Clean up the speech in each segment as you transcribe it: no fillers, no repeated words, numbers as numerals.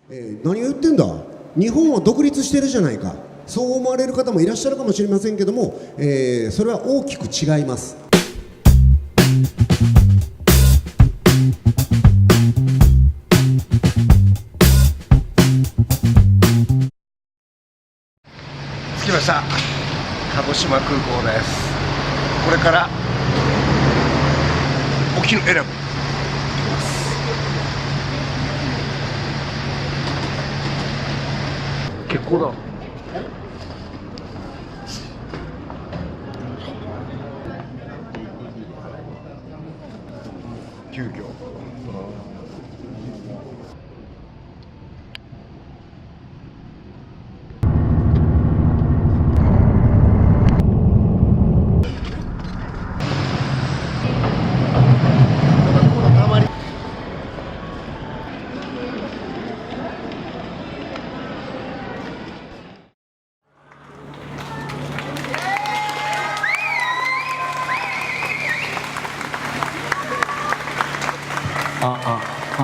何を言ってんだ、日本は独立してるじゃないか、そう思われる方もいらっしゃるかもしれませんけども、それは大きく違います。着きました。鹿児島空港です。これから沖永良部結構だ。急遽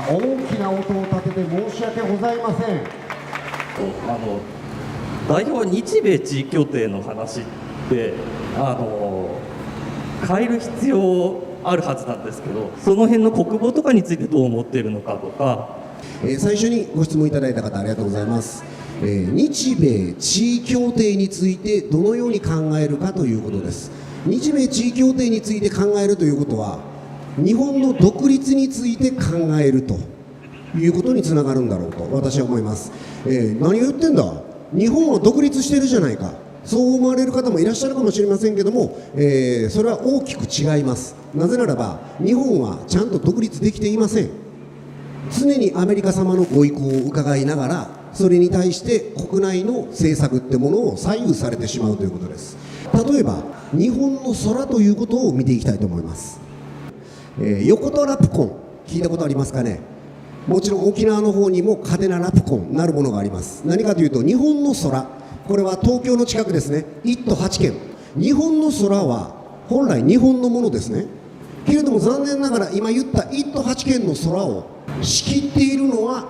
大きな音を立てて申し訳ございません。代表は日米地位協定の話って変える必要あるはずなんですけど、その辺の国防とかについてどう思っているのかとか。最初にご質問いただいた方ありがとうございます。日米地位協定についてどのように考えるかということです。日米地位協定について考えるということは、日本の独立について考えるということにつながるんだろうと私は思います。何を言ってんだ、日本は独立してるじゃないか、そう思われる方もいらっしゃるかもしれませんけども、それは大きく違います。なぜならば日本はちゃんと独立できていません。常にアメリカ様のご意向を伺いながら、それに対して国内の政策ってものを左右されてしまうということです。例えば日本の空ということを見ていきたいと思います。横田ラプコン聞いたことありますかね。もちろん沖縄の方にも嘉手納ラプコンなるものがあります。何かというと日本の空、これは東京の近くですね、1都8県。日本の空は本来日本のものですね。けれども残念ながら今言った1都8県の空を仕切っているのは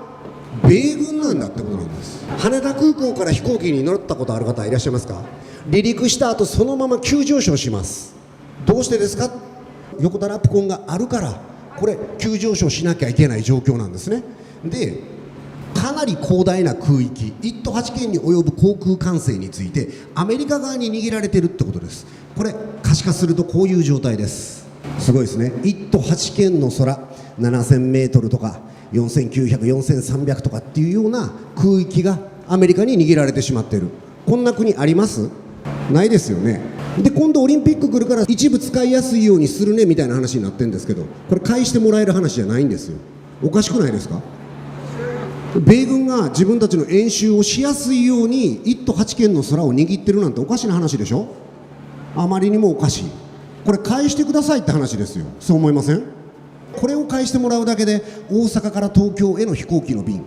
米軍なんだってことなんです。羽田空港から飛行機に乗ったことある方いらっしゃいますか。離陸した後そのまま急上昇します。どうしてですか。横田ラプコンがあるから、これ急上昇しなきゃいけない状況なんですね。でかなり広大な空域、1都8県に及ぶ航空管制についてアメリカ側に握られてるってことです。これ可視化するとこういう状態です。すごいですね。1都8県の空7000メートルとか4900、4300とかっていうような空域がアメリカに握られてしまっている。こんな国あります？ないですよね。で今度オリンピック来るから一部使いやすいようにするねみたいな話になってるんですけど、これ返してもらえる話じゃないんですよ。おかしくないですか。米軍が自分たちの演習をしやすいように1都8県の空を握ってるなんておかしな話でしょ。あまりにもおかしい。これ返してくださいって話ですよ。そう思いません？これを返してもらうだけで大阪から東京への飛行機の便、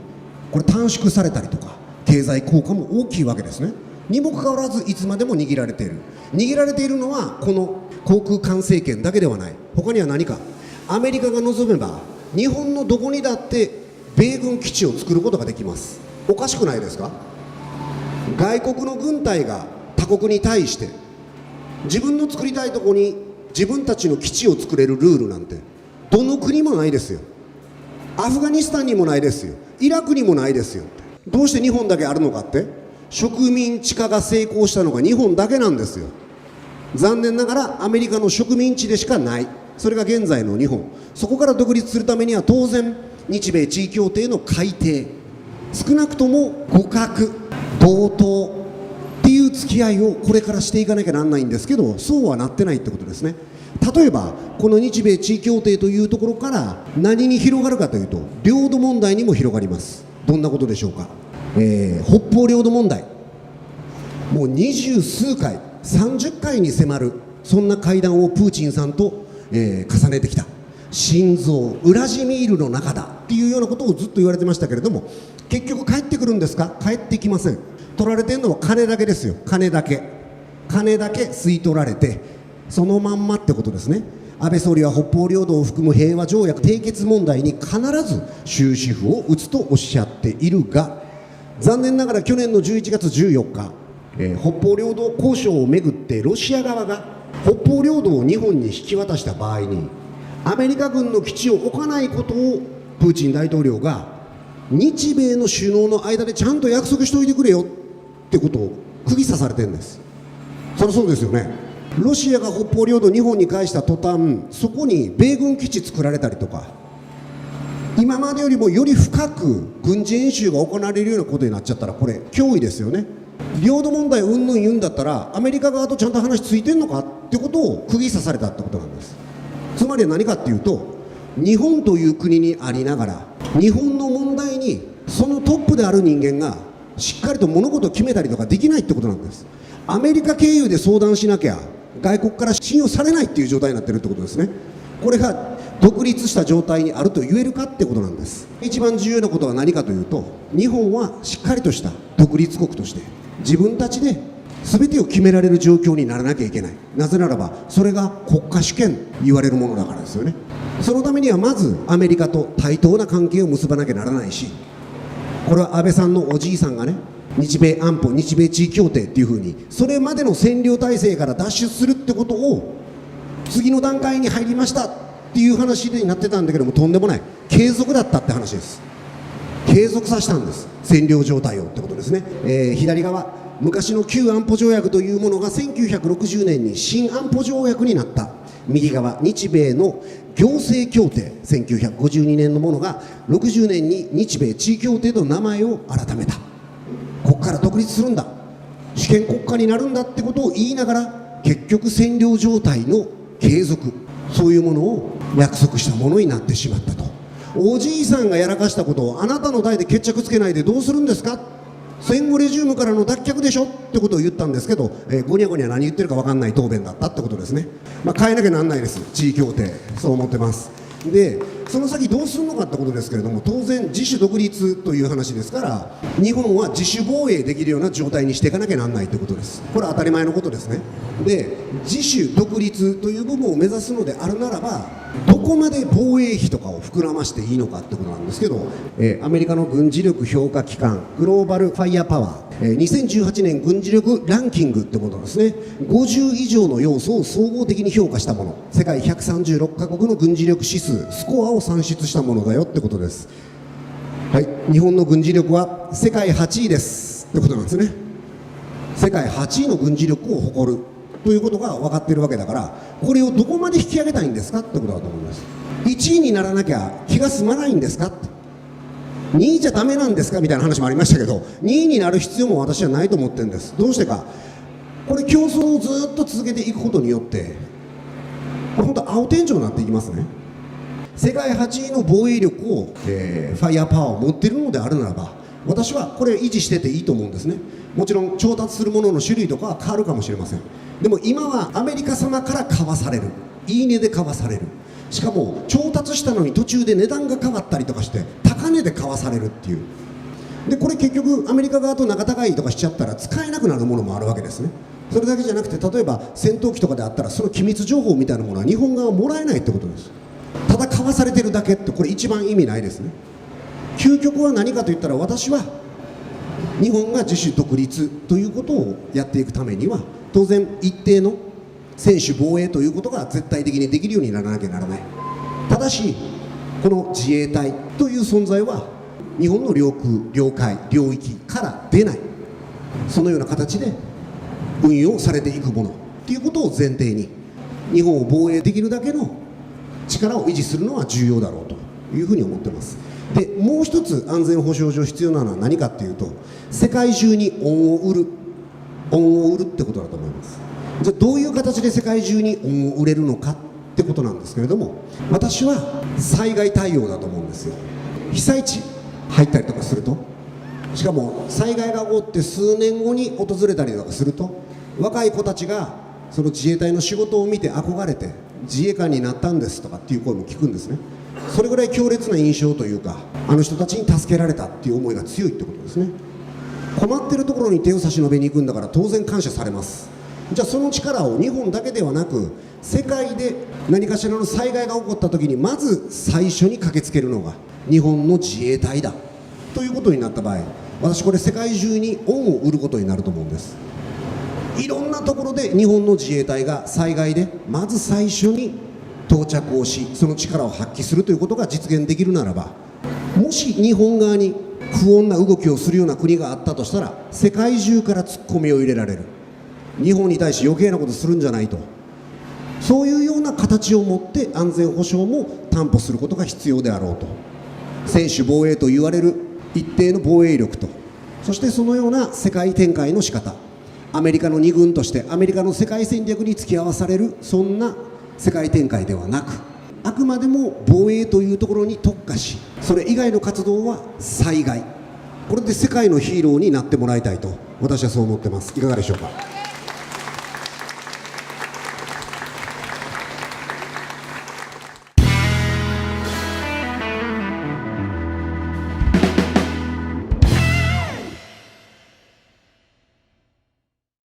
これ短縮されたりとか経済効果も大きいわけですね。にもかかわらずいつまでも握られている。握られているのはこの航空管制権だけではない。他には何か。アメリカが望めば日本のどこにだって米軍基地を作ることができます。おかしくないですか。外国の軍隊が他国に対して自分の作りたいところに自分たちの基地を作れるルールなんてどの国もないですよ。アフガニスタンにもないですよ。イラクにもないですよ。どうして日本だけあるのかって、植民地化が成功したのが日本だけなんですよ。残念ながらアメリカの植民地でしかない。それが現在の日本。そこから独立するためには当然日米地位協定の改定、少なくとも互角同等っていう付き合いをこれからしていかなきゃなんないんですけど、そうはなってないってことですね。例えばこの日米地位協定というところから何に広がるかというと、領土問題にも広がります。どんなことでしょうか。北方領土問題、もう20数回30回に迫るそんな会談をプーチンさんと、重ねてきた。心臓ウラジミールの中だっていうようなことをずっと言われてましたけれども、結局帰ってくるんですか。帰ってきません。取られてるのは金だけですよ。金だけ吸い取られてそのまんまってことですね。安倍総理は北方領土を含む平和条約締結問題に必ず終止符を打つとおっしゃっているが、残念ながら去年の11月14日、北方領土交渉をめぐってロシア側が北方領土を日本に引き渡した場合にアメリカ軍の基地を置かないことをプーチン大統領が日米の首脳の間でちゃんと約束しておいてくれよってことを釘刺されてるんです。そりゃそうですよね。ロシアが北方領土を日本に返した途端、そこに米軍基地作られたりとか、今までよりもより深く軍事演習が行われるようなことになっちゃったら、これ脅威ですよね。領土問題うんぬん言うんだったらアメリカ側とちゃんと話ついてんのかってことを釘刺されたってことなんです。つまりは何かっていうと、日本という国にありながら日本の問題にそのトップである人間がしっかりと物事を決めたりとかできないってことなんです。アメリカ経由で相談しなきゃ外国から信用されないっていう状態になってるってことですね。これが独立した状態にあると言えるかってことなんです。一番重要なことは何かというと、日本はしっかりとした独立国として自分たちで全てを決められる状況にならなきゃいけない。なぜならばそれが国家主権と言われるものだからですよね。そのためにはまずアメリカと対等な関係を結ばなきゃならないし、これは安倍さんのおじいさんがね、日米安保、日米地位協定っていうふうにそれまでの占領体制から脱出するってことを次の段階に入りましたっていう話になってたんだけども、とんでもない、継続だったって話です。継続させたんです、占領状態をってことですね。左側、昔の旧安保条約というものが1960年に新安保条約になった。右側、日米の行政協定、1952年のものが60年に日米地位協定と名前を改めた。ここから独立するんだ、主権国家になるんだってことを言いながら、結局占領状態の継続、そういうものを約束したものになってしまったと。おじいさんがやらかしたことをあなたの代で決着つけないでどうするんですか、戦後レジウムからの脱却でしょってことを言ったんですけど、ゴニャゴニャ何言ってるか分かんない答弁だったってことですね。変えなきゃなんないです、地位協定、そう思ってます。でその先どうするのかってことですけれども、当然自主独立という話ですから、日本は自主防衛できるような状態にしていかなきゃなんないということです。これは当たり前のことですね。で自主独立という部分を目指すのであるならば、どこまで防衛費とかを膨らましていいのかってことなんですけど、アメリカの軍事力評価機関グローバルファイアパワー、2018年軍事力ランキングってものですね。50以上の要素を総合的に評価したもの、世界136カ国の軍事力指数スコアを算出したものだよってことです。はい、日本の軍事力は世界8位ですってことなんですね。世界8位の軍事力を誇るということが分かっているわけだから、これをどこまで引き上げたいんですかってことだと思います。1位にならなきゃ気が済まないんですかって、2位じゃダメなんですかみたいな話もありましたけど、2位になる必要も私はないと思ってるんです。どうしてか、これ競争をずっと続けていくことによって、これ本当青天井になっていきますね。世界8位の防衛力を、ファイアパワーを持っているのであるならば、私はこれ維持してていいと思うんですね。もちろん調達するものの種類とかは変わるかもしれません。でも今はアメリカ様から買わされる、いい値で買わされる、しかも調達したのに途中で値段が変わったりとかして高値で買わされるっていう。でこれ結局アメリカ側と仲違いとかしちゃったら使えなくなるものもあるわけですね。それだけじゃなくて、例えば戦闘機とかであったらその機密情報みたいなものは日本側はもらえないってことです。ただ買わされてるだけって、これ一番意味ないですね。究極は何かといったら、私は日本が自主独立ということをやっていくためには、当然一定の専守防衛ということが絶対的にできるようにならなきゃならない。ただしこの自衛隊という存在は日本の領空、領海、領域から出ない、そのような形で運用されていくものということを前提に、日本を防衛できるだけの力を維持するのは重要だろうというふうに思っています。でもう一つ安全保障上必要なのは何かっていうと、世界中に恩を売るってことだと思います。じゃあどういう形で世界中に恩を売れるのかってことなんですけれども、私は災害対応だと思うんですよ。被災地入ったりとかすると、しかも災害が起こって数年後に訪れたりとかすると、若い子たちがその自衛隊の仕事を見て憧れて自衛官になったんですとかっていう声も聞くんですね。それぐらい強烈な印象というか、あの人たちに助けられたっていう思いが強いってことですね。困ってるところに手を差し伸べに行くんだから当然感謝されます。じゃあその力を日本だけではなく世界で何かしらの災害が起こった時にまず最初に駆けつけるのが日本の自衛隊だということになった場合、私これ世界中に恩を売ることになると思うんです。いろんなところで日本の自衛隊が災害でまず最初に到着をし、その力を発揮するということが実現できるならば、もし日本側に不穏な動きをするような国があったとしたら世界中からツッコミを入れられる。日本に対して余計なことするんじゃないと、そういうような形を持って安全保障も担保することが必要であろうと。専守防衛と言われる一定の防衛力と、そしてそのような世界展開の仕方、アメリカの二軍としてアメリカの世界戦略に付き合わされるそんな世界展開ではなく、あくまでも防衛というところに特化し、それ以外の活動は災害、これで世界のヒーローになってもらいたいと私はそう思ってます。いかがでしょうか。